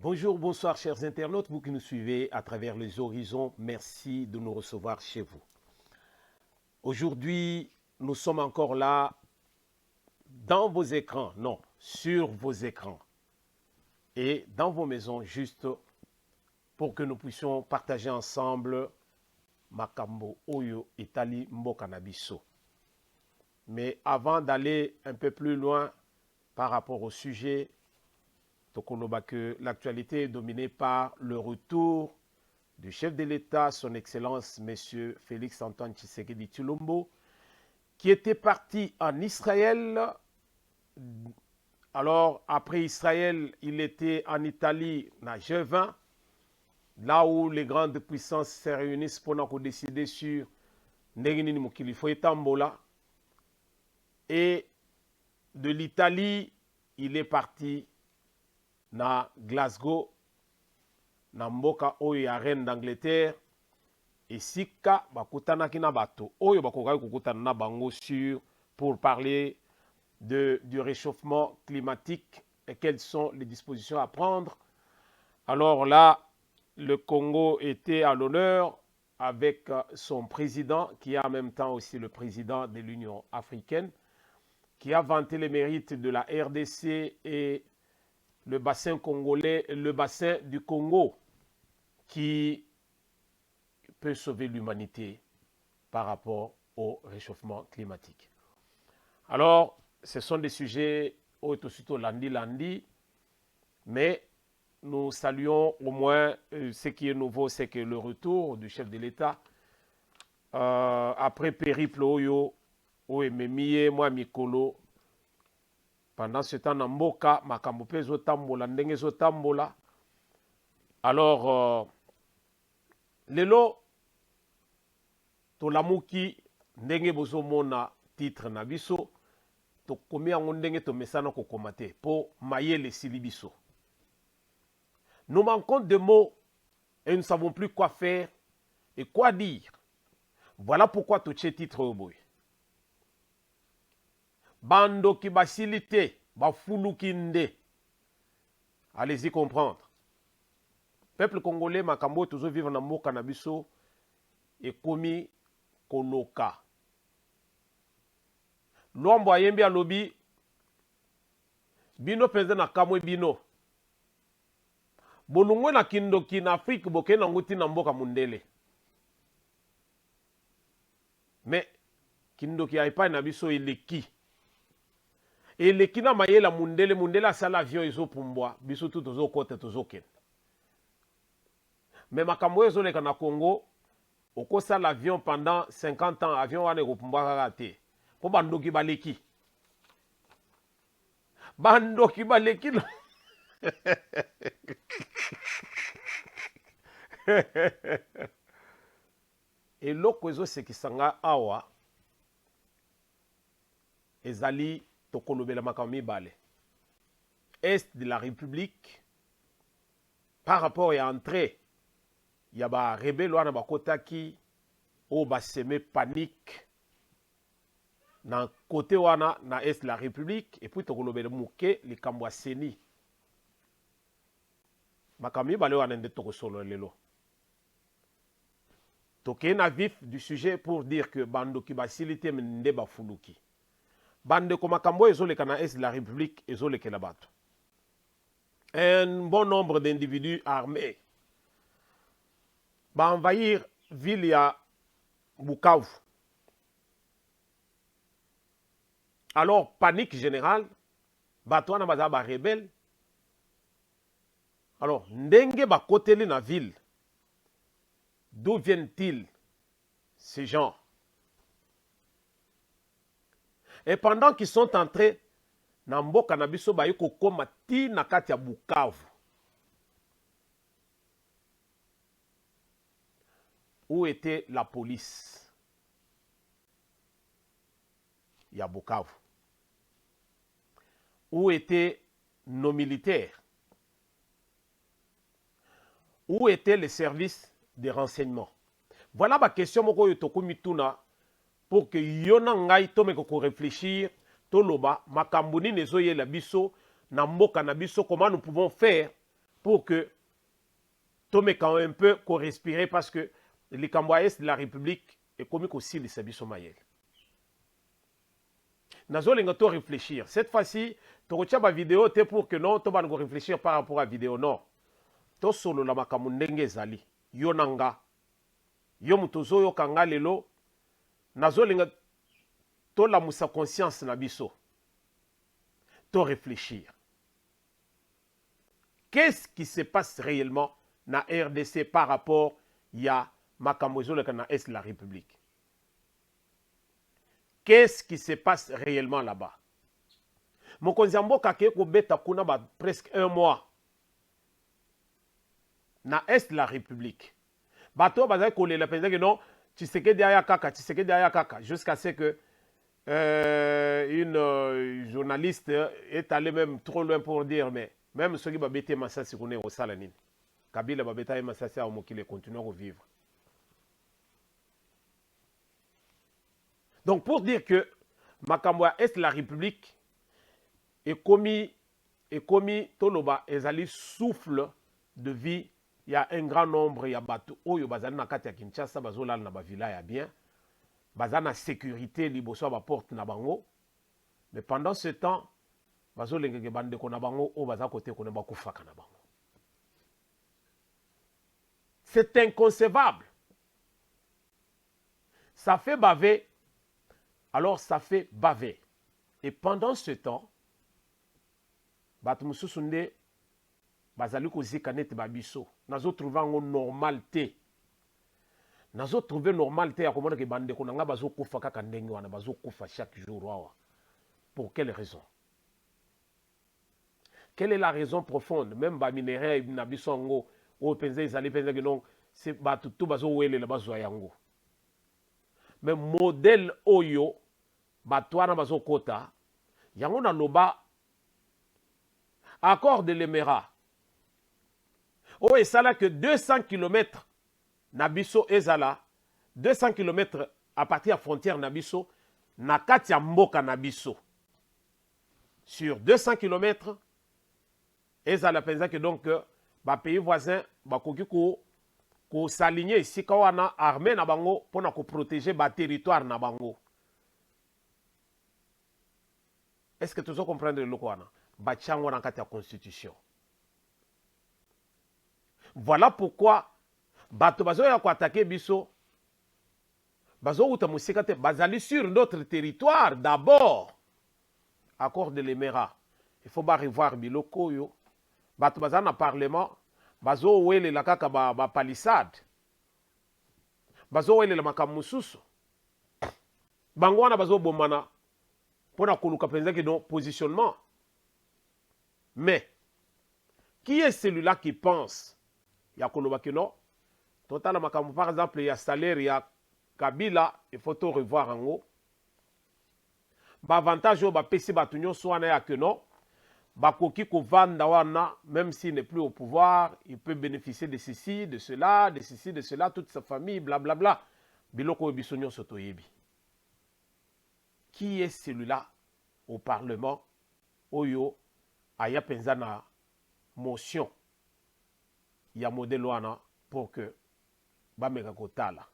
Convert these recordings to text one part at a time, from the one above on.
Bonjour, bonsoir chers internautes, vous qui nous suivez à travers les horizons, merci de nous recevoir chez vous. Aujourd'hui, nous sommes encore là dans vos écrans, non, sur vos écrans et dans vos maisons juste pour que nous puissions partager ensemble Makambo Oyo Itali Mboka na biso. Mais avant d'aller un peu plus loin par rapport au sujet, que l'actualité est dominée par le retour du chef de l'État, son Excellence, M. Félix-Antoine Tshisekedi Tshilombo, qui était parti en Israël. Alors, après Israël, il était en Italie, dans G20, là où les grandes puissances se réunissent pour décider sur Ndengenini Mukilifo et Tambola. Et de l'Italie, il est parti na Glasgow, na mboka oyo ya reine d'Angleterre, esika bakutanaki na bato oyo bakokaki kokutana na bango sur pour parler du réchauffement climatique et quelles sont les dispositions à prendre. Alors là, le Congo était à l'honneur avec son président, qui est en même temps aussi le président de l'Union africaine, qui a vanté les mérites de la RDC et le bassin congolais, le bassin du Congo, qui peut sauver l'humanité par rapport au réchauffement climatique. Alors, ce sont des sujets aussitôt lundi, mais nous saluons au moins ce qui est nouveau, c'est que le retour du chef de l'État, après périple Oyo, Oememie, moi Mikolo, pendant ce temps, Namboka, Makambope Zotambola, Ndenge Zotambola. Alors, lelo, tolamuki, Ndenge Bozomona, titre Nabiso, to komi yango ndenge to mesana ko komate, po mayele silibiso. Nous manquons de mots et nous ne savons plus quoi faire et quoi dire. Voilà pourquoi tout ce titre au boy. Bando ki basilite, bafuluki nde. Allez-y comprendre. Peuple congolais, makambo toujours vivre na mboka na biso et komi koloka. Lombo ayembi alobi bino penza na kamwe bino. Bolungwe na kindoki na Afrique boke na nguti na mboka mundele. Mais kindoki aipa na biso eleki. Eleki na mayela mundele asala avion ezo pumbwa biso tout tozo kote tozo ken. Mais makambo ezoleka na Congo okosa l'avion pendant 50 ans avion wane ko pumbwa kaka te. Po bandoki baleki. Bandoki baleki. Eloko ezosekisanga awa ezali tokolobela makambo mibale. Est de la République par rapport à entrée ya ba rebelle wana bakotaki o baseme panique na côté wana na Est de la République et puis tokolobela muke likambo ya seni makambo mibale wana nde tokosolo lelo. Toke na vif du sujet pour dire que bando ki basilite nde bafuluki. Bande ko makambo ezoleka na Est de la République ezolekela bato. Un bon nombre d'individus armés va envahir ville ya Bukavu. Alors, panique générale, bato wana baza ba rebelle. Alors, ndenge bakoteli na ville. D'où viennent-ils ces gens? Et pendant qu'ils sont entrés, na mboka na biso bayi kokoma ti na kati ya Bukavu. Où était la police? Il y a Bukavu. Où étaient nos militaires? Où étaient les services de renseignement? Voilà ma question moko yotokumituna pour que yona ngai tome ko réfléchir toloba makambuni nezoye la biso na mboka na biso comment nous pouvons faire pour que Tome quand un peu qu'on respirer parce que les Cambouais de la République est comme aussi les Sabiso Mayel. Nazo lenga to réfléchir. Cette fois-ci, tu retiens ma vidéo pour que non, tu vas réfléchir par rapport à la vidéo non. To solo la makamu ndenge zali. Yo nanga. Yo mutozo yo kanga lelo. Nazo lenga to la musa conscience na biso. To réfléchir. Qu'est-ce qui se passe réellement na RDC par rapport à Makamozo le na Est de la République? Qu'est-ce qui se passe réellement là-bas? Mokonzi mboka ke ko beta kuna ba presque un mois na Est de la République. Bato bazai ko le penza que non, Tshisekedi aya kaka jusqu'à ce que une journaliste est allée même trop loin pour dire mais même ceux qui va bêter Massassi qu'on est au Salanine. Kabila va bêter Massassi à Omokile continue à vivre. Donc pour dire que Makamboa Est de la République est commis Toloba Ezali souffle de vie. Il y a un grand nombre, il y a Batou Oyo Bazana Nakati à Kinshasa, Bazola na Bavila ya bien. Bazana sécurité, Liboso ba porte na bango. Mais pendant ce temps, Bazolenge bande ko na bango o baza côté ko na bakufaka na bango. C'est inconcevable. Ça fait baver. Alors ça fait baver. Et pendant ce temps, Batumusu Sunde, Bazali ko zikanet babiso. Nazo trouver en normalité. Nazo trouver normalité à comment que bande ko nga bazo kufa kaka ndenge wana bazo kufa chaque jour wawa. Pour quelle raison? Quelle est la raison profonde? Même ba minéraux na biso ngo o penza izali penza que non c'est batu tout bazo wele la bazo yango. Mais modèle oyo batwana bazo kota yango na loba accord de l'Émirat. Oh et ça là que 200 km nabiso ezala 200 km à partir de la frontière nabiso nakati ya mboka nabiso. Sur 200 km ezala penza que donc ba pays voisin ba koki ko s'aligner ici kawana armée na bango pona ko protéger ba territoire na bango. Est-ce que tu veux comprendre le quoi? Bachango dans la constitution. Voilà pourquoi bato bazo ya ko attaquer biso bazo uta musikate bazali sur notre territoire d'abord. Accord de l'Émirat. Il faut pas revoir biloko yo. Bato bazana parlement bazo wele la kaka ba palissade. Bazo wele la makamususu. Bangwana bazo bomana. Pour non positionnement. Mais, qui est celui-là qui pense? Il y a Kolobakino. Par exemple, il y a Salaire, il y a Kabila, il faut tout revoir en haut. Avantage au PC Batunyo soit na que non. Bakoki Kovanda wana, même s'il n'est plus au pouvoir, il peut bénéficier de ceci, de cela, de ceci, de cela, toute sa famille, blablabla. Biloko Bisonyo Sotoyebi. Qui est celui-là au Parlement? Oyo, aya penzana motion. Il y a modèle wana pour que Bamega Kotala.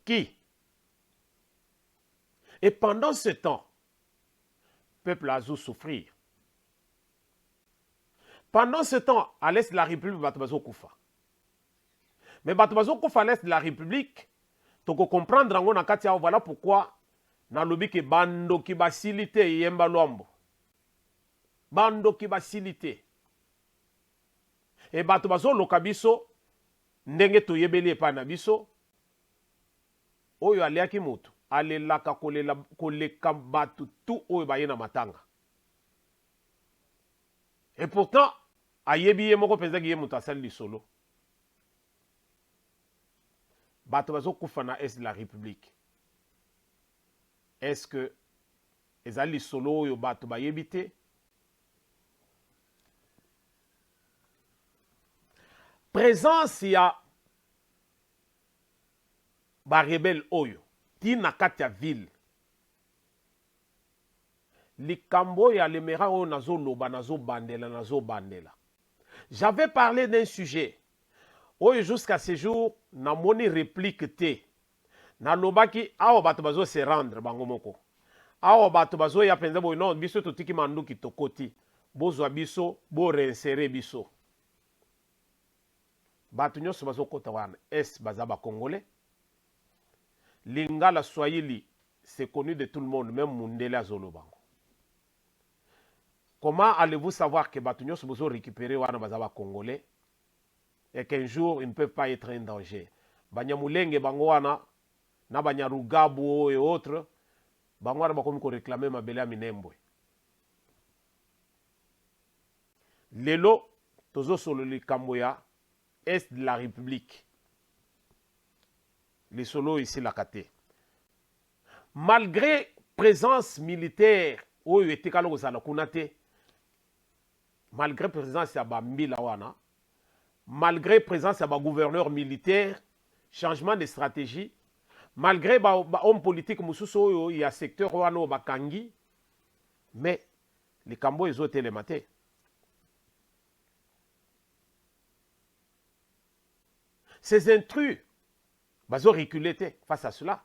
Qui? Et pendant ce temps, le peuple a dû souffrir. Pendant ce temps, à l'est de la République, Batubazo Koufa. Mais Batubazo Koufa à l'est de la République, tu peux comprendre en Katia, voilà pourquoi na lobi ke bando ki basilite yemba lombo. Bando ki basilite. Et bato bazo lokabiso ndenge to yebeli pa na biso. Oyo aliaki mutu. Ale laka koleka batu tout oyo baye na matanga. Et pourtant, ayebi ye moko penza ki ye mutu asali solo. Bato bazo kufa na Est de la République. Est-ce que ezali solo yo bato bayebite? Présence ya ba rebelle oyo ti na kati ya ville. likambo ya lemera oyo nazo loba nazo bandela. J'avais parlé d'un sujet oyo jusqu'à ce jour namoni réplique te. Nalobaki awa bato bazo se rendre bango moko. Awa bato bazo ya penza boy non biso totiki manduki tokoti. Bozwa biso bo réinsérer biso. Bato nyonso bazo kota wana est baza ba congolais. Lingala Swahili c'est connu de tout le monde, même Mundele Azolobango. Comment allez-vous savoir que bato nyonso bozo récupérer wana baza ba congolais et qu'un jour ils ne peuvent pas être en danger? Banyamulenge bango wana na Banyarugabo et autres bango wana bakomi ko réclamer mabele ya Minembwe. Lelo tozo solo likambo ya est de la République. Les solos ici la kate. Malgré présence militaire oyo etekala kozala kuna te, malgré présence ya bambila wana, malgré présence ya ba gouverneur militaire, changement de stratégie, malgré ba homme politique mususu oyo ya secteur wana o bakangi, mais likambo ezotelema te. Ces intrus bazo reculer face à cela.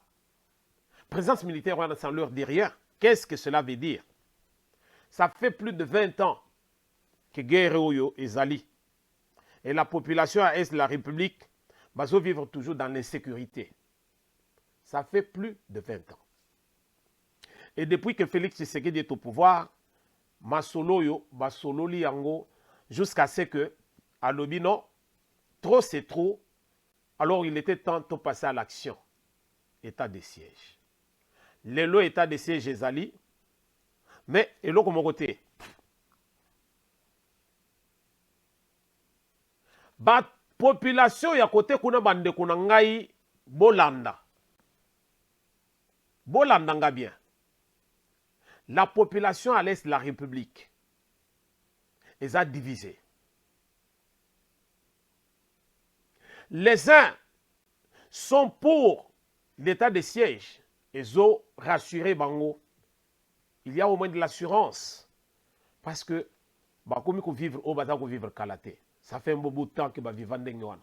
Présence militaire sans leur dire rien. Qu'est-ce que cela veut dire? Ça fait plus de 20 ans que guerre oyo ezali. Et la population à l'est de la République bazo vivre toujours dans l'insécurité. Ça fait plus de 20 ans. Et depuis que Félix Tshisekedi est au pouvoir, masolo yo basolo li yango jusqu'à ce que alobi non, trop c'est trop. Alors il était temps de passer à l'action. État de siège. Lelo état de siège ezali. Mais, et l'autre mon côté. Ba population ya côté kuna bande kuna ngai bolanda. Bolanda nga bien. La population à l'est de la République les a divisés. Les uns sont pour l'état de siège. Ils ont rassuré Bango. Il y a au moins de l'assurance. Parce que, comme il vivre au bazar, vivre Kalaté. Ça fait un beau bout de temps que va vivre en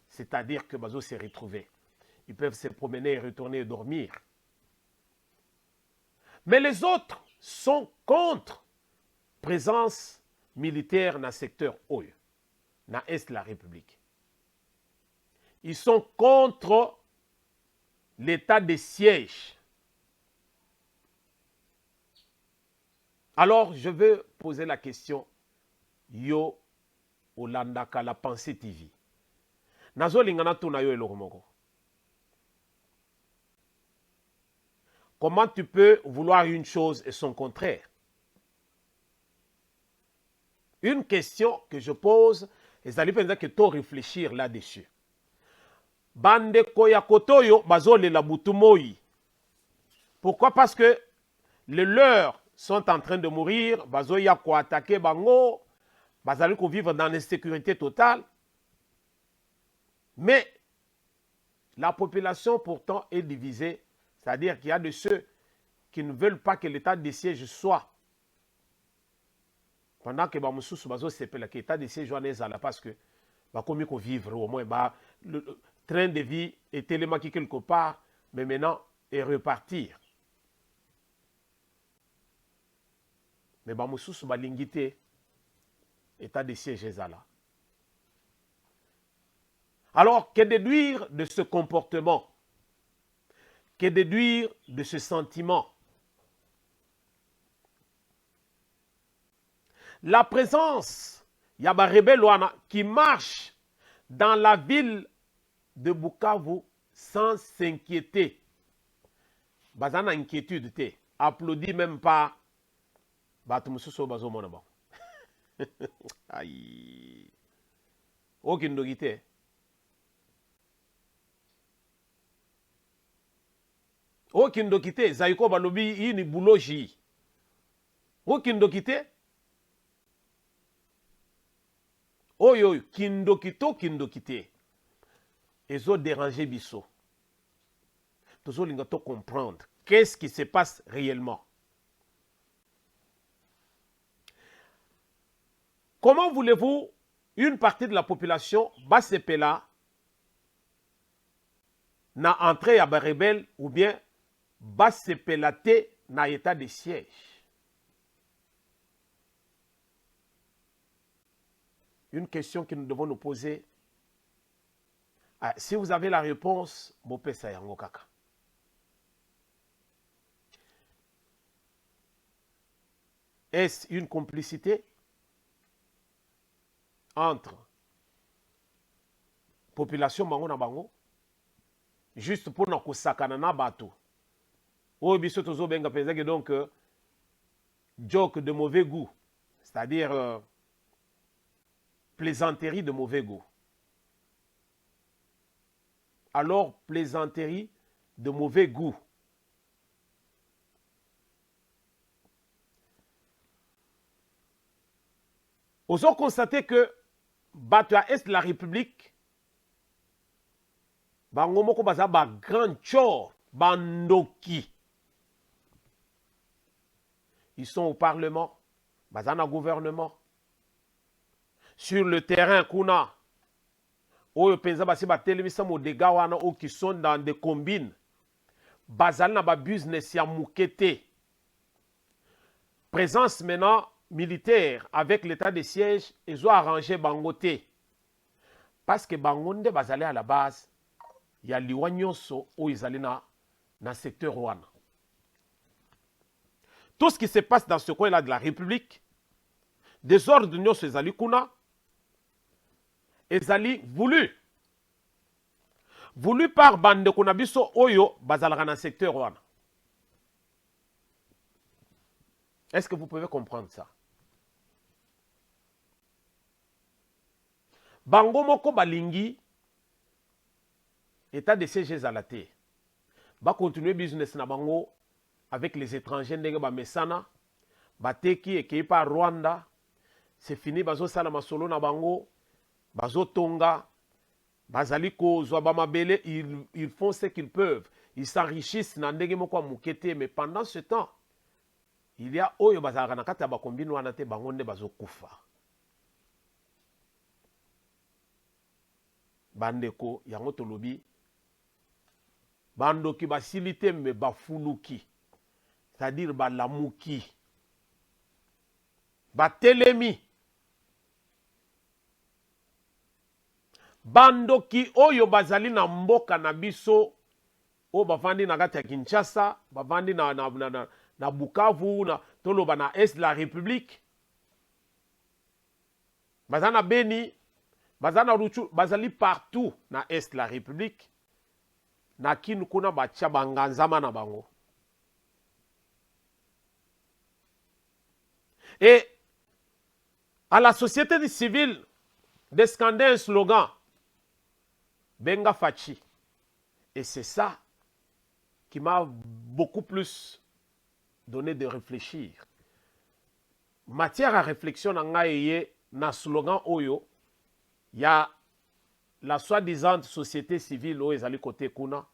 c'est-à-dire que Bazo s'est retrouvé. Ils peuvent se promener et retourner et dormir. Mais les autres sont contre présence militaire dans le secteur Oyo, dans l'Est de la République. Ils sont contre l'état de siège. Alors, je veux poser la question. Yo, Olandaka, la pensée TV. Nazo lingana tuna yo eloromoko. Comment tu peux vouloir une chose et son contraire? Une question que je pose, et ça dépend que tu réfléchir là-dessus. Bande koya kotoyo bazole la butumoi. Pourquoi? Parce que les leurs sont en train de mourir, bazoya ko attaquer bango, bazali ko vivre dans l'insécurité totale. Mais la population pourtant est divisée, c'est-à-dire qu'il y a de ceux qui ne veulent pas que l'état de siège soit. Pendant que bamususu bazo sepela que l'état de siège là parce que ba komi ko vivre au moins le train de vie est tellement qui quelque part, mais maintenant est repartir. Mais bamususu balingité état de siège là. Alors, que déduire de ce comportement? Que déduire de ce sentiment? La présence, il y a des rebelles qui marchent dans la ville de Bukavu sans s'inquiéter. Bazana inquiétude te. Applaudis même pas. Batumususo bazo monabo. Aïe. Aucune dogité. Aucune dogité. Zaiko balobi ini bouloji. Aucune dogité. Oyo kindokité. Ils ont dérangé Bisso. Toujours l'ingato comprendre qu'est-ce qui se passe réellement. comment voulez-vous une partie de la population basepela na entrée à rebelle ou bien basepela te na état de siège? Une question que nous devons nous poser. Ah, si vous avez la réponse, bopesa yango kaka. Est-ce une complicité entre population bango na bango juste pour na kosakana na bato oyo biso tozobenga pezaki donc joke de mauvais goût, c'est-à-dire plaisanterie de mauvais goût. Alors plaisanterie de mauvais goût. Vous avez constaté que Batua Est de la République, Bangomoko Baza ba grand chor, Bandoki. Ils sont au Parlement, Bazana gouvernement. Sur le terrain, Kuna, Oyo Penza Basi Batelemisa Modegawana, ou qui sont dans des combines, Bazana ba business ya Moukete. Présence maintenant militaire avec l'état de siège, ils ont arrangé Bangote. Parce que Bangonde bazali à la base, il y a l'Iwanyoso où ils allaient dans le secteur Rwanda. Tout ce qui se passe dans ce coin-là de la République, des ordres d'union sur Ezali Kuna, Ezali voulu par Bande Kunabiso Oyo, bazalaka dans le secteur Rwanda. Est-ce que vous pouvez comprendre ça? Bango moko balingi état de siège ezalate. Ba continuer business na bango avec les étrangers ndenge ba mesana, bateki ekei par Rwanda. C'est fini bazo sala masolo na bango, bazo tonga, bazali kozwa ba mabele, ils font ce qu'ils peuvent. Ils s'enrichissent na ndenge moko mukete, mais pendant ce temps, il y a oyo bazalaka na kati ya bakombini wana te bango nde bazo kufa. Bandeko yango tolobi bandoki basilite me bafuluki, c'est-à-dire balamuki, batelemi, bandoki oyo bazali na mboka na biso o bavandi na kati ya Kinshasa, bavandi na Bukavu, na toloba na Est de la République, bazana Beni, bazana Ruchu, bazali partout na Est de la République, na kinu kuna batia banganzama na bango. Et à la société civile de scander un slogan, Benga Fachi. Et c'est ça qui m'a beaucoup plus donné de réfléchir. Matière à réflexion na slogan Oyo, il y a la soi-disant société civile où ils allaient côté kuna.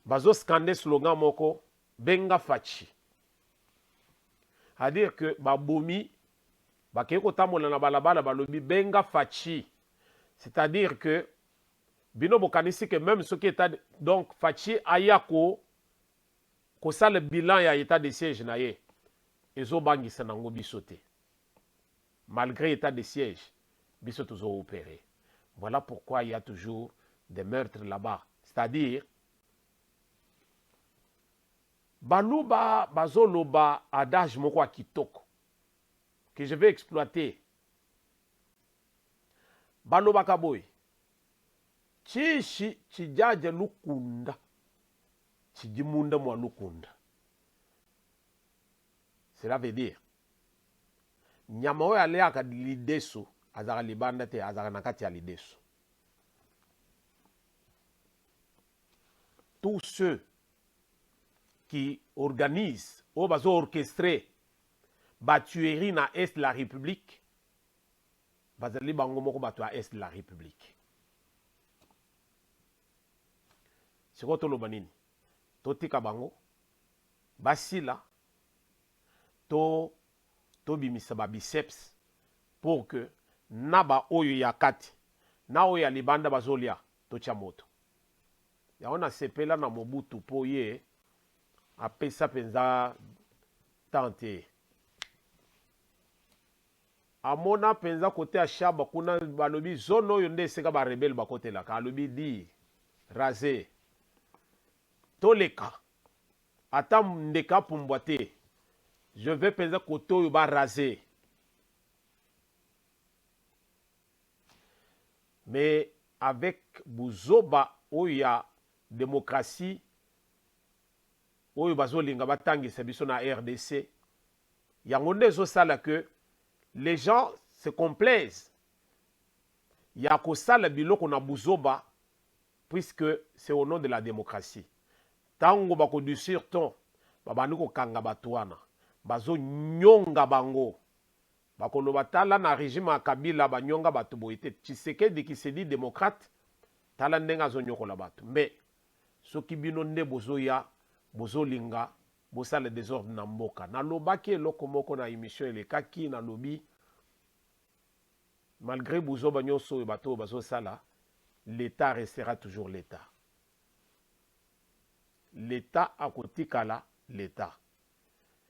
Bazo scander slogan moko Benga Fachi. C'est-à-dire que babomi bakeko tamola na balabala balobi Benga Fachi. C'est-à-dire que bino bokanisi que même ce qui est donc Fachi ayako ko ça le bilan ya état de siège na ye ezo bangisa nango bisote. Malgré état de siège, biso toujours opéré. Voilà pourquoi il y a toujours des meurtres là-bas. C'est-à-dire baluba bazoloba adage moko kitoko que je vais exploiter. Baloba kaboy. Chishi chijaje lukunda. Chijimunda mwa lukunda. Cela veut dire nyama oyo aleaka lideso azaka libanda te azaka nakati ya lideso. Tous ceux qui organisent ou bazo orchestrer batuerie na Est de la République bazali bango moko bato à Est de la République. Siko toloba nini? Totika bango basila to bimisa ba biceps pour que naba oyo ya kati na oyo ya libanda bazolia tocha moto yango na sepela na Mobutu po ye apesa penza tante amona penza kote ya shaba kuna balobi zone oyo nde esika barebele bakotelaka alobi di raze toleka ata ndeka pumbwa te je vais penza kote oyo baraze. Mais avec Buzoba oyo ya démocratie oyo bazolinga batangisa biso na RDC yango nde ezosala que les gens se complaisent ya kosala biloko na Buzoba puisque c'est au nom de la démocratie. Tango bakodusir ton babandi kokanga bato wana bazonyonga bango bakoloba tala na régime ya Kabila banyonga bato boye te. Tshisekedi qui se dit démocrate tala ndenge azonyokola bato mais soki bino nde bozoya bozolinga bosala désordre na mboka nalobaki eloko moko na émission elekaki nalobi malgré Buzoba nyonso oyo bato bazosala l'État restera toujours l'État. L'État akotikala l'État.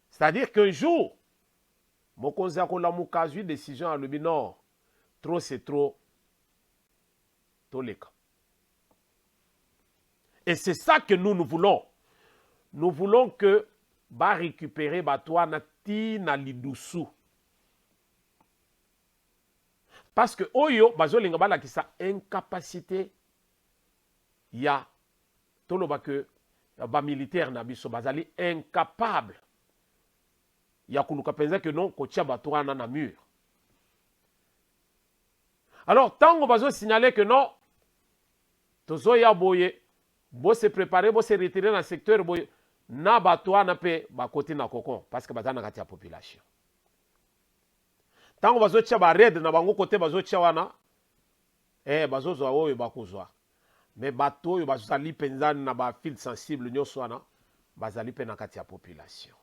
C'est-à-dire qu'un jour mokonzi akolamuka azwi décision alobi non trop c'est trop toleka. Et c'est ça que nous voulons. Nous voulons que ba récupérer batouana ti na lidusu. Parce que oyo bazolinga balakisa incapacité ya toloba que ba militaire na biso bazali incapable ya kuluka penza que non kotia batouana na mur. Alors tant on va signaler que non tozoya boye bo se préparer bo se retirer dans le secteur boye na batouana pe ba côté na kokon parce que bazana kati ya population. Tant on va tia ba red na bango côté bazotia wana bazozo oyo bakozwa. Mais bato oyo bazali penza na ba fil sensible nyonso wana bazali pe na kati ya population.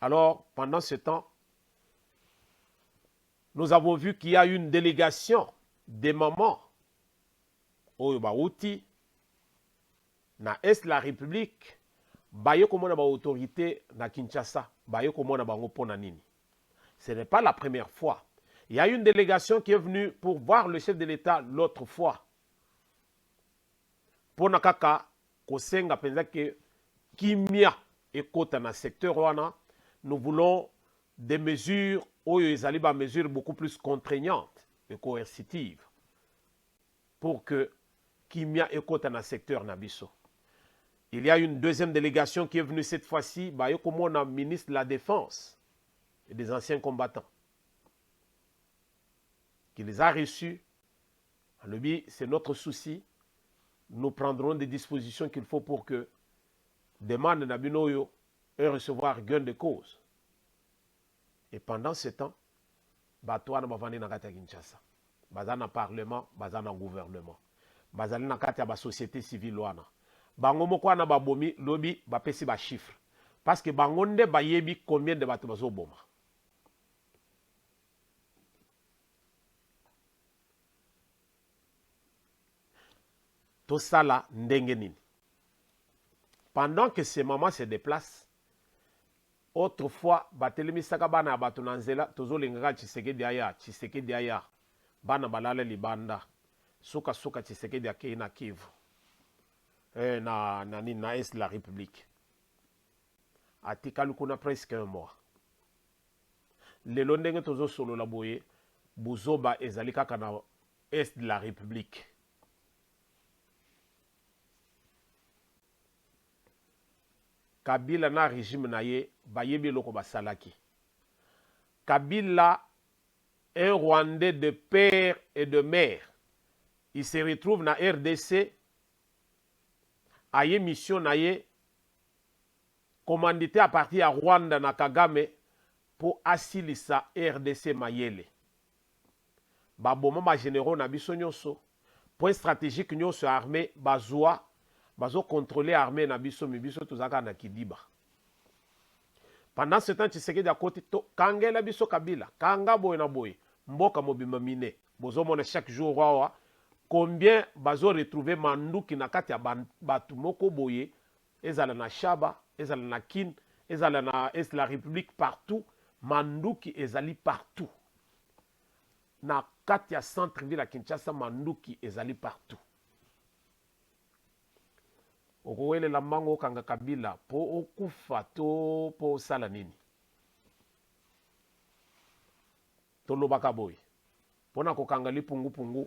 Alors pendant ce temps nous avons vu qu'il y a une délégation des mamans oyo bauti na Est la République baye komona ba autorité na Kinshasa baye komona bango pona nini. Ce n'est pas la première fois. Il y a une délégation qui est venue pour voir le chef de l'État l'autre fois. Pona kaka kosenga penza ke kimia ekota na secteur wana, nous voulons des mesures oyo ezali ba mesures beaucoup plus contraignantes et coercitives pour que kimia ekota na secteur na biso. Il y a une deuxième délégation qui est venue cette fois-ci, baye komona ministre de la Défense et des anciens combattants, qui les a reçus. C'est notre souci. Nous prendrons des dispositions qu'il faut pour que demande Nabinoyo et recevoir gain de cause. Et pendant ce temps, Batouana Bavani Nakata Kinshasa, Bazana Parlement, Bazana Gouvernement, Bazali Nakata ba société civile wana. Bango moko na babomi lobi ba pesi ba chiffre. Parce que bangonde ba yebi combien de bato bazo boma. Tout ça là ndenge nini. Pendant que ces mamans se déplacent, autrefois batelemi saka bana bato na nzela tozolingaka Tshisekedi aya bana balala libanda suka Tshisekedi akei na Kivu na Est la République atikali kuna presque un mois. Lelo ndenge tozosolola boye Buzoba ezali kaka na Est de la République. Kabila na régime na ye bayebi loko basalaki. Kabila, un Rwandais de père et de mère, il se retrouve na RDC, aye mission na ye, commandité à partir à Rwanda na Kagame pour asilisa RDC mayele. Baboma ba généraux na biso nyonso, point stratégique nyonso armée bazwa bazo contrôler armée na biso mi biso tozaka na Kidiba. Pendant ce temps, Tshisekedi à côté, kangela biso Kabila, kanga boye na boye, mboka mobimba mine. Bozo mona chaque jour wawa, combien bazo retrouver manduki na kati ya batu moko boye, ezala na Shaba, ezala na Kin, ezala na Est la République partout, manduki ezali partout. Na kati ya centre-ville à Kinshasa, manduki ezali partout. Okowele la mango kanga Kabila po okufa to po sala nini. Tolobaka boy. Pona kokanga li pungu pungu.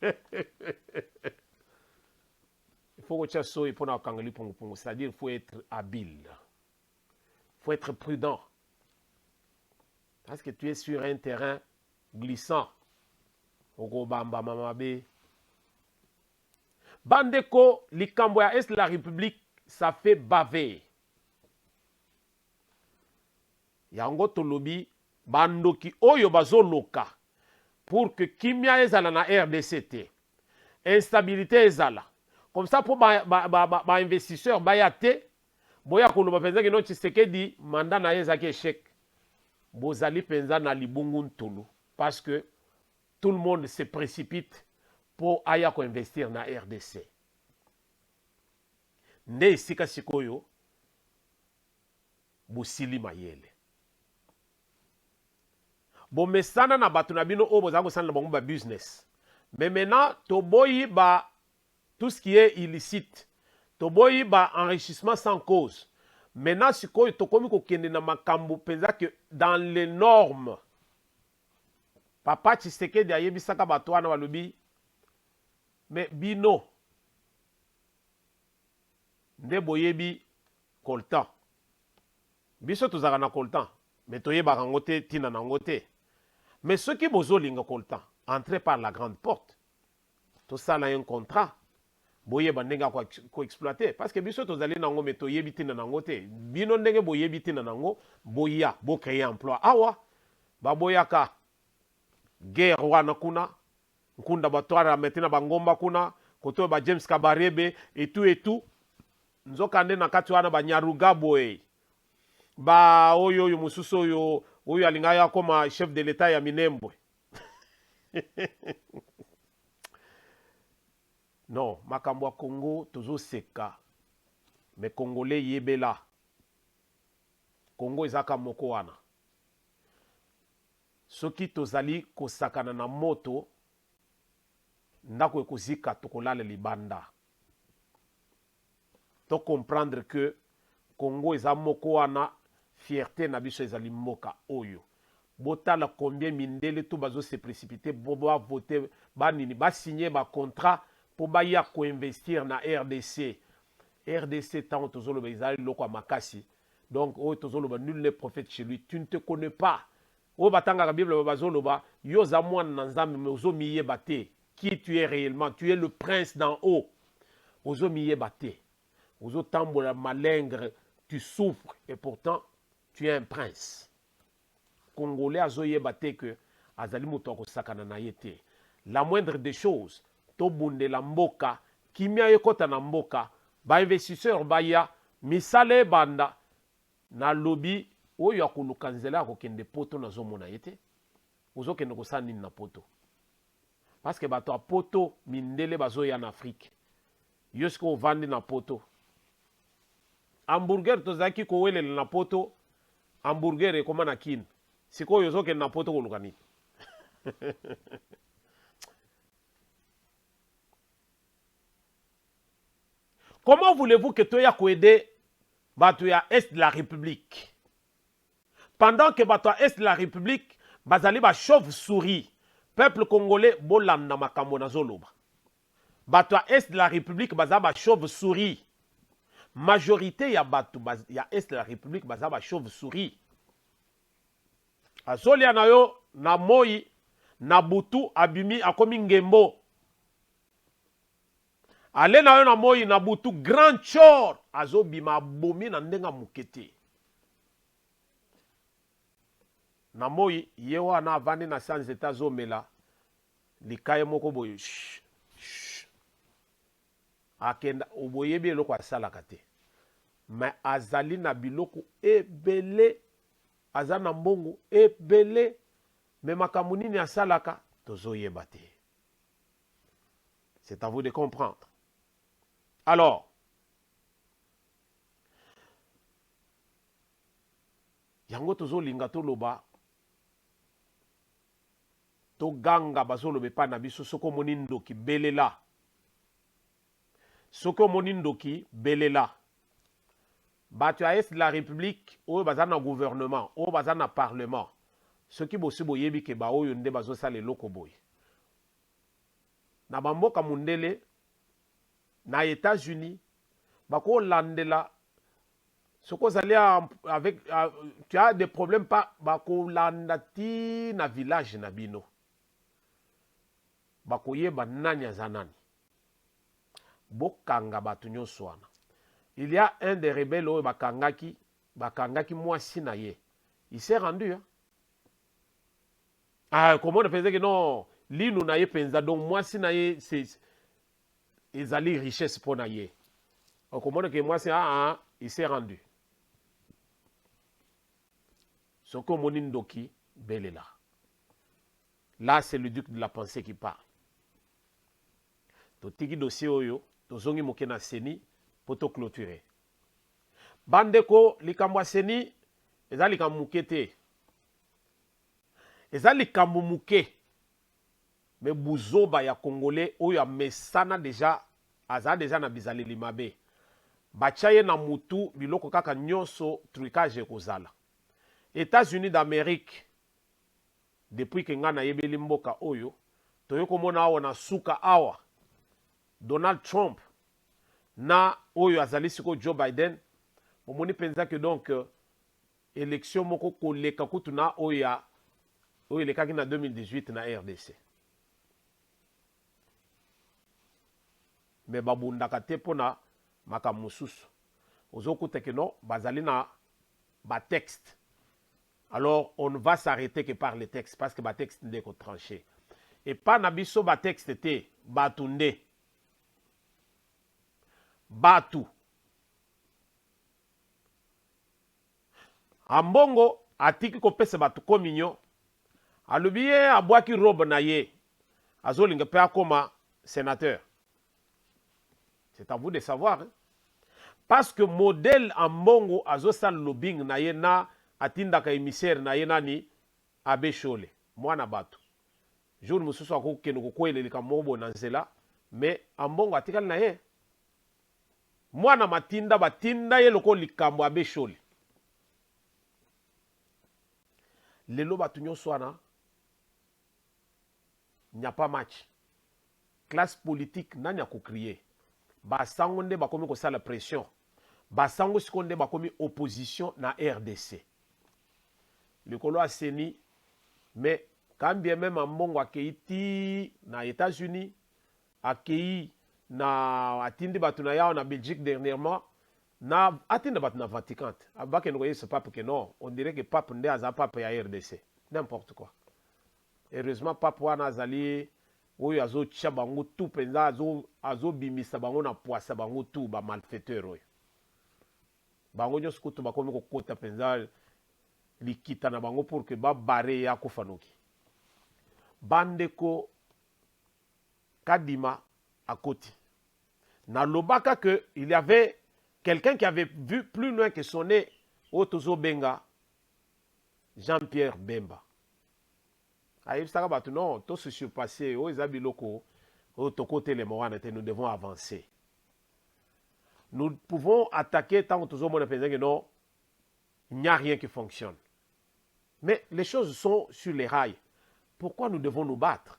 Il faut que tu sois pour kokanga li pungu pungu. C'est-à-dire il faut être habile. Il faut être prudent. Parce que tu es sur un terrain glissant. Okobamba mamabe. Bandeko, likambo ya Est la République, ça fait baver. Yango tolobi, bandoki oyo bazoloka, pour que kimia ezala na RDCT, instabilité ezala. Comme ça, pour ba investisseur, bayate, boya koloba penza que non Tshisekedi, mandat na ezaki échec. Bozali penza na libungun tolo. Parce que tout le monde se précipite pour aya ko investir na RDC. Nde isika sikoyo busili mayele. Bon mesana na batu na bino o bozako sana bango ba business. Mais maintenant toboyi ba tout ce qui est illicite. Toboyi ba enrichissement sans cause. Maintenant sikoyo tokomi ko kende na makambo penza que dans les normes. Papa Tshisekedi ayebisaka batu wana balobi mais bino nde boyebi coltan biso tozaka na coltan mais toyeba kango te tina nango te mais ceux qui bozolinga coltan entrer par la grande porte tosala un contrat boyeba ndenge ko exploiter parce que biso tozali nango mais toyebi tina nango te bino ndenge boyebi tina nango boya bo créer emploi awa baboyaka guerre wana kuna nkunda batwara metina bangomba kuna koto ba James Kabarebe et tout nzokande na kati wana banyaruga boy ba oyo mususu oyo alinga ya koma chef de l'état ya Minembwe. Non, makambo ya Congo tozo seka mais congolais yebela Congo ezaka moko wana soki tozali kosakana na moto ndako ekozika tokolala libanda to comprendre que Congo eza moko wana fierté na biso ezali mboka oyo botala combien mindele to bazo se précipiter boba voter banini ba signer ba contrat pour baya ko investir na RDC tant tozoloba ezali loko makasi donc oyo tozoloba nul n'est prophète chez lui, tu ne te connais pas o batanga ka Bible bazoloba yo za mwana na nzambe mais ozo miyeba te qui tu es réellement, tu es le prince d'en haut. Ozo miyeba te. Ozo tambola malingre, tu souffres et pourtant tu es un prince. Congolais azo yeba te que azali moto ko sakana na yete. La moindre des choses, to bunde la mboka, kimia yekota na mboka, ba investisseur baya misale banda na lobby oyo akuluka nzela ko kende poto na zomona yete. Ozo kende ko sani na poto. Parce que bato a poto mindele bazo ya en Afrique. Yosko vandi na poto. Hamburger tozaki ko wele na poto. Hamburger e koma na kin. Siko yozoke na poto ko lukani. Comment voulez-vous que toya ko aider bato ya Est de la République? Pendant que bato ya Est de la République bazali ba chauve-souris. Peuple congolais, bolanda makambo na zoloba. Bato à Est de la République, bazaba chauve-souris. Majorité ya bato ya Est de la République, bazaba chauve-souris. Azoli anayo, na moi, na butu, abimi, akomi ngembo. Ale na yo na moi, na butu, grand chor. Azo bima bomi na ndenga mukete. Na moi yewa na avandi na sans état zomela likaye moko boyo akenda oboyebi eloko asalaka te mais azali na biloko ebele, aza na mbongo ebele, mais makambo nini asalaka tozoyeba te. C'est à vous de comprendre. Alors, yango tozolinga toloba toganga bazoloba epai na biso soki omoni ndoki belela. Soki omoni ndoki belela. Bato ya est de la République oyo baza na gouvernement, oyo baza na parlement, soki bosi boyebi ke ba oyo nde bazosala eloko boye. Na bamboka mundele, na États-Unis, bako landela, soko zali avec, tu as des problèmes pas, bako landati na village na bino. Bako yeba nani azanani. Bokanga batu nyonso wana. Il y a un des rebelles oyo bakangaki mwasi na ye. Il s'est rendu. Hein? Ah, comment on faisait que non, linu na ye penza, donc mwasi na ye, c'est ezali richesse pour na ye. Comment on que mwasi, il s'est rendu. Soko monindoki belela. Là, c'est le duc de la pensée qui parle. Totiki dossier oyo, tozongi mokena seni, pour te clôturer. Bandeko, likambo seni, eza likambo muke te. Eza likambo muke. Mais buzoba ya Congolais, oyo ya mesana déjà, aza déjà na bizali limabe. Bachaye na mutu, biloko kaka nyonso, trucage kozala. États-Unis d'Amérique, depuis que nga na yebeli mboka oyo, toyoko mona awa na suka awa, Donald Trump, na oyo azali siko Joe Biden, omoni penza que donc élection moko koleka kutu na oyo elekaki na 2018 na RDC. Mais babundaka te pona makambo mosusu. Ozokuta ke non, bazali na ba texte. Alors on ne va s'arrêter que par les textes parce que ba texte ndeko tranché. Et pas na biso ba texte te, batunde. Batu. Ambongo atiki kopesa batu kominyo. Alubiye abwaki robe na ye. Azolinga pe akoma sénateur. C'est à vous de savoir. Hein? Parce que modèle ambongo azosal lobbying na ye na atindaka émissaire na ye nani abeshole. Mwana batu. Jour mususu akokende kokwelelika mobo na nzela. Mais ambongo atikali na ye. Mwana matinda batinda ye loko likambo abeshole. Lelo batu nyonso wana n'y a pas match. Classe politique nani a crier. Basango nde bakomi ko sala pression. Basango sikonde bakomi opposition na RDC. Le kolo a seni mais quand bien même ambongo akeiti na États-Unis, akei na atindi batu na yao na Belgique dernièrement, na atindi batu na Vatican. Abake ngo yeso pape que non, on dirait que pape nde aza pape ya RDC. N'importe quoi. Heureusement pape wana azali oyo azo tcha bango tout penza azo bimisa bango na poisa bango tout ba malfaiteur oyo. Bango nyonso kutu bakomi kokota penza likita na bango pour que ba bare ya kofanoki. Bandeko Kadima à côté. Na lobaka que il y avait quelqu'un qui avait vu plus loin que son nez Otozo Benga, Jean-Pierre Bemba. Aïe, ça va non, tout se surpassé, aux abiloko, au côté les morans, nous devons avancer. Nous pouvons attaquer tant que nous que non, il n'y a rien qui fonctionne. Mais les choses sont sur les rails. Pourquoi nous devons nous battre?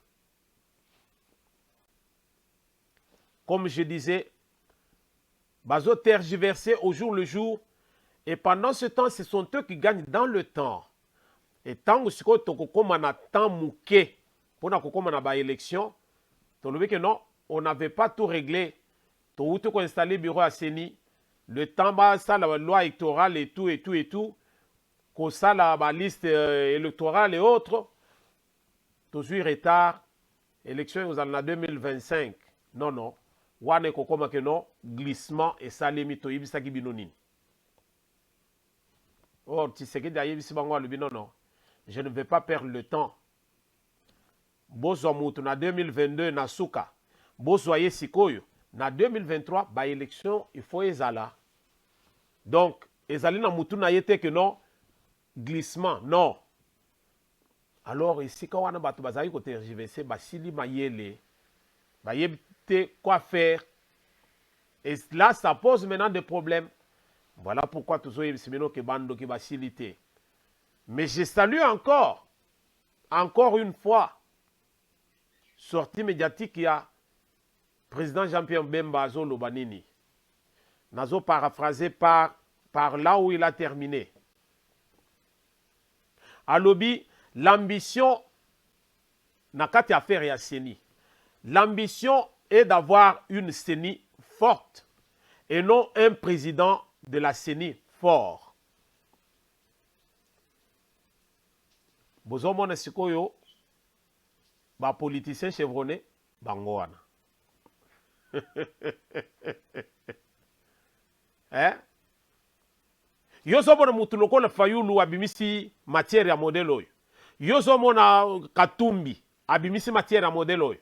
Comme je disais, bazo tergiversé au jour le jour, et pendant ce temps, ce sont eux qui gagnent dans le temps. Et tant que ce qu'on a tant mouqué pour la élection, que non, on n'avait pas tout réglé. Tout qu'on installé bureau à Seni, le temps ça la loi électorale et tout, qu'on ça la liste électorale et autres, toujours retard, élection aux années 2025. Non. Wane kokoma que non, glissement et ça limite ibisa ki binonin. Oh, Tshisekedi ayebisi bango alobi non non. Je ne vais pas perdre le temps. Bozwa mutu na 2022 na suka. Bozwa ye sikoyo na 2023 ba élection il faut ezala. Donc ezali na mutu na yete que non glissement non. Alors ici quand on a bato bazali ko tergiverser basili mayele. Bayebite quoi faire. Et là ça pose maintenant des problèmes. Voilà pourquoi tous les gens qui bando qui facilité. Mais je salue encore une fois, sortie médiatique, il y a président Jean-Pierre Bemba Azolo Banini. Nazo paraphrasé par là où il a terminé. À lobby, l'ambition n'a qu'à faire et à CENI. L'ambition est d'avoir une CENI forte et non un président de la CENI fort. Bozomona sikoyo ba politicien chevronné bango wana. Yozomona mutu lokola Fayulu abimisi matière ya modèle oyo. Yozomona Katumbi abimisi matière ya modèle oyo.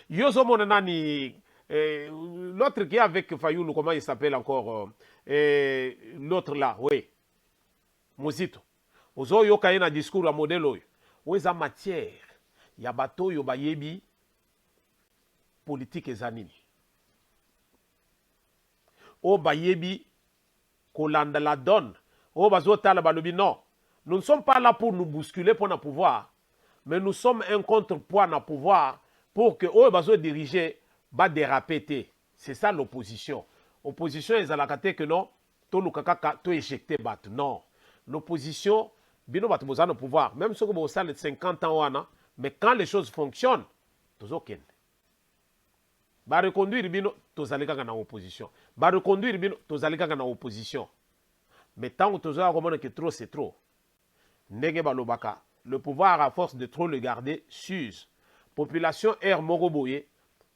Yozomona nani l'autre qui est avec Fayulu, comment il s'appelle encore l'autre là, oui. Mozito. Ozo yoka na discours à modèle oyo. Weza matière ya bato yo bayebi politique ezanini. O bayebi kolanda la donne. O bazo tala balobi non. Nous ne sommes pas là pour nous bousculer pour notre pouvoir, mais nous sommes un contrepoids dans le pouvoir pour que o bazo diriger ba déraper. C'est ça l'opposition. Opposition ezalaka que non, to lukaka to éjecter bat. Non. L'opposition bino bat boza no pouvoir, même si vous avez 50 ans wana, mais quand les choses fonctionnent, tozo kende. Ba reconduire bino tozalika na opposition. Ba reconduire bino tozalika na opposition. Mais tant que tozo komona que trop c'est trop. Ndenge balobaka, le pouvoir à force de trop le garder s'use. Population air moko boye,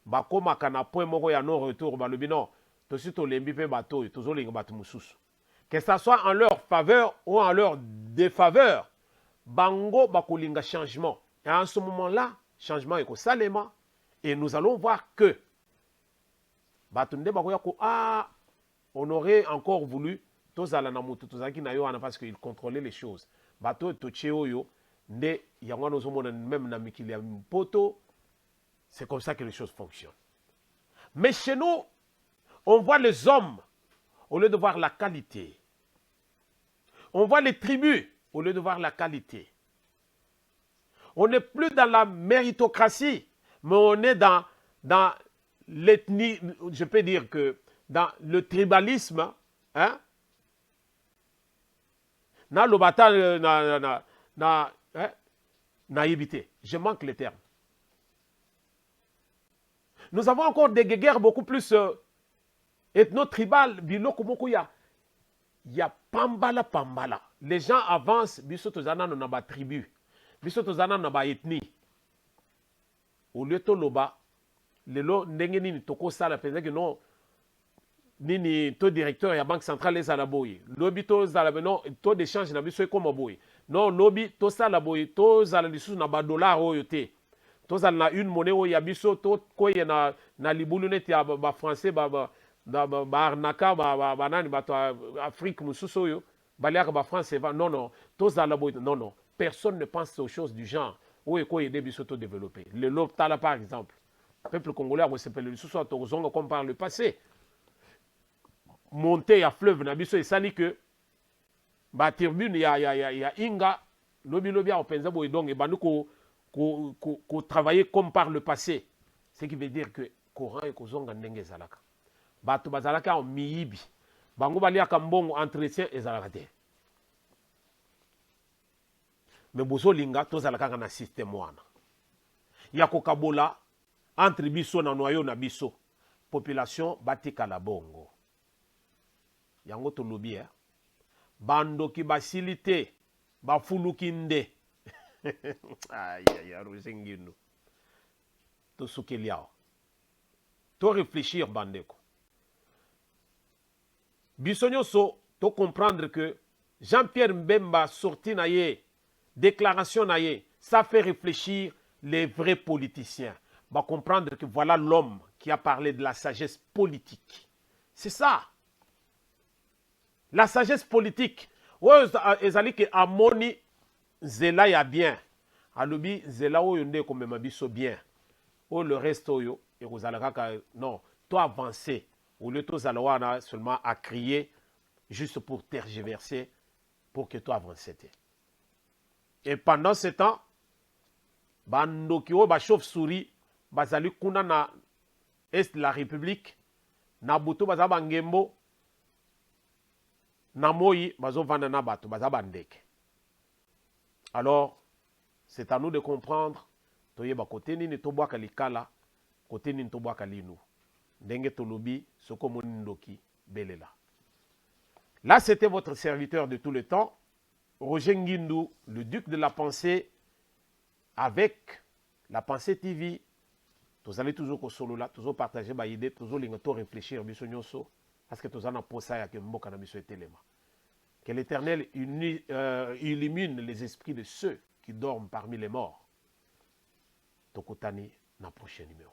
bakoma kana point moko ya non retour balobi non, tosi to lembi pe bato tozo linga batu mususu. Que ça soit en leur faveur ou en leur défaveur, bango bakolinga changement. Et en ce moment-là, changement est salema. Et nous allons voir que on aurait encore voulu tozala na mutu tozaki na yo parce qu'il contrôlait les choses. Bato tocheo yo nde yangwa nozomona même na mikili ya mpoto. C'est comme ça que les choses fonctionnent. Mais chez nous, on voit les hommes au lieu de voir la qualité. On voit les tribus au lieu de voir la qualité. On n'est plus dans la méritocratie, mais on est dans l'ethnie, je peux dire que dans le tribalisme, hein? Dans le bataille, naïveté. Je manque les termes. Nous avons encore des guerres beaucoup plus ethno-tribales. Il y a pambala. Les gens avancent, bisotozana no naba tribu, bisotozana no naba ethnie. Au lieu de loba, lelo ndenge nini toko sala penza que non nini to directeur ya banque centrale les alaboyi. Lobi to zala non taux d'échange na biso comme boy. Non lobi to sala boy to zala lisu na ba dollar oyo te. To zala na une monnaie oyo ya biso to koye na libulu neti ya ba français ba arnaka ba nani bato Afrique mususu yo baliaka ba France va non tozala boy non personne ne pense aux choses du genre oyo ko aider biso to développer le loptala par exemple peuple congolais a s'appelle le sous tozonga comme par le passé monter à fleuve na biso et sali que ba tribune ya inga lobi a penza boy donc e bandu ko travailler comme par le passé, ce qui veut dire que courant et kozonga ndenge zalaka bato bazalaka en miyibi bango baliaka mbongo entretien ezalaka te mais bozolinga tozalaka na système wana ya kokabola entre biso na noyau na biso population batikala bongo yango tolobi bandoki basili te bafuluki nde aïe Rosengino tosukeli awa to réfléchir bandeko biso nyonso to comprendre que Jean-Pierre Mbemba sorti na ye, déclaration na ye, ça fait réfléchir les vrais politiciens. Va comprendre que voilà l'homme qui a parlé de la sagesse politique. C'est ça. La sagesse politique. Ezali ke amoni zela ya bien. Alobi zela oyo nde komema biso bien. O le reste oyo et non, toi avancer. Au lieu de zalawana seulement à crier juste pour tergiverser pour que toi avances. Et pendant ce temps, bandoki o ba chauve-souris bazali kuna na est de la République na butu baza bangembo na moi bazo vanda na bato baza bandeke. Alors c'est à nous de comprendre toyeba côté nini tobwaka likala côté nini tobwaka linu ndenge tolobi soko moni ndoki belela. Là c'était votre serviteur de tout le temps Roger Ngindu, le duc de la pensée, avec la pensée TV. Vous allez toujours au solo là, toujours partager ma idée, toujours réfléchir parce que tous en a posé à que mboka na biso etelema. Que l'Éternel illumine les esprits de ceux qui dorment parmi les morts. Tokotani na prochain numéro.